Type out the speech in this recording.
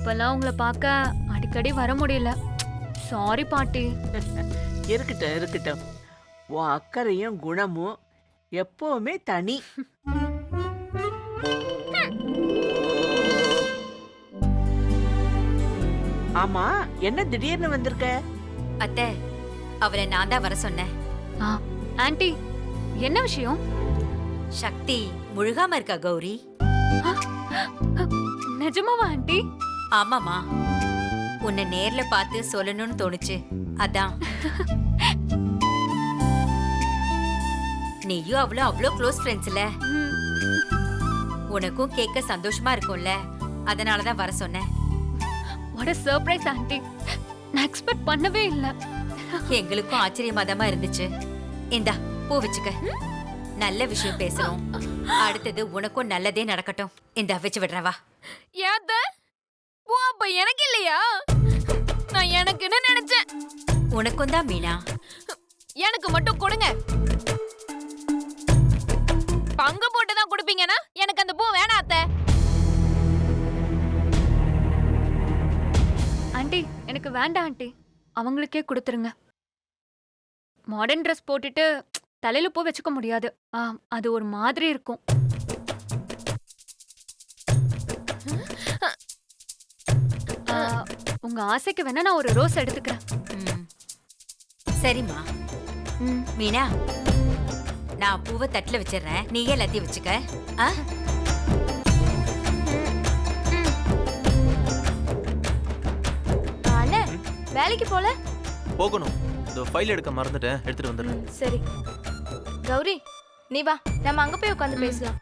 இப்பெல்லாம் உங்களை பார்க்க அடிக்கடி வர முடியல. சாரி பாட்டி. இருக்கட்டும் இருக்கட்டும். உன் அக்கறையும் குணமும் எப்பவுமே தனி. ஆமா, என்ன திடீர்னு வந்திருக்க? அத்தை, அவளை நான் தான் வர சொன்னேன். ஆ, ஆன்ட்டி என்ன விஷயம்? சக்தி முழுகாம இருக்கா கௌரி. நிஜமாவா ஆன்ட்டி? ஆமாமா, உன்னை நேர்ல பார்த்து சொல்லணும்னு தோணுச்சு, அதான். நீயும் அவளும் அவ்வளோ க்ளோஸ் ஃப்ரெண்ட்ஸ் இல்ல, ம், உனக்கும் கேட்க சந்தோஷமா இருக்கும்ல, அதனாலதான் வர சொன்னேன். what a surprise anti. நான் எக்ஸ்பெக்ட் பண்ணவே இல்ல. எங்களுக்கும் ஆச்சரியமாதமா இருந்துச்சு. இந்தா பூ வச்சுக்க, நல்ல விஷயம் பேசுறோம். அடுத்தது உனக்கும் நல்லதே நடக்கட்டும். இந்தா வச்சு விடுறேன், வா. ஏத்த பூ அப்ப எனக்கு இல்லையா? நான் எனக்குன்னு நினைச்சேன். உனக்கும் தான் மீனா. எனக்கு மட்டும் கொடுங்க. பங்கு போட்டு தான் கொடுப்பீங்கன்னா எனக்கு அந்த பூ வேணாம் அத்தை. ஆண்டி எனக்கு வேண்டாம் ஆண்டி, அவங்களுக்கே கொடுத்துருங்க. மாடர்ன் ட்ரெஸ் போட்டுட்டு தலையில பூ வச்சுக்க முடியாது. அது ஒரு மாதிரி இருக்கும். உங்க ஆசைக்கு வேணா நான் ஒரு ரோஸ் எடுத்துக்கிறேன். ம். சரிம்மா. மீனா, நான் பூவை தட்டுல வச்சிடுறேன், நீயே எல்லாத்தையும் வச்சுக்க. ஆ? அண்ணே வேலைக்கு போல? போகணும். இந்த ஃபைல் எடுக்க மறந்துட்டேன், எடுத்துட்டு வந்துடுறேன். சரி கௌரி, நீ வா, நம்ம அங்க போய் உட்காந்து பேசலாம்.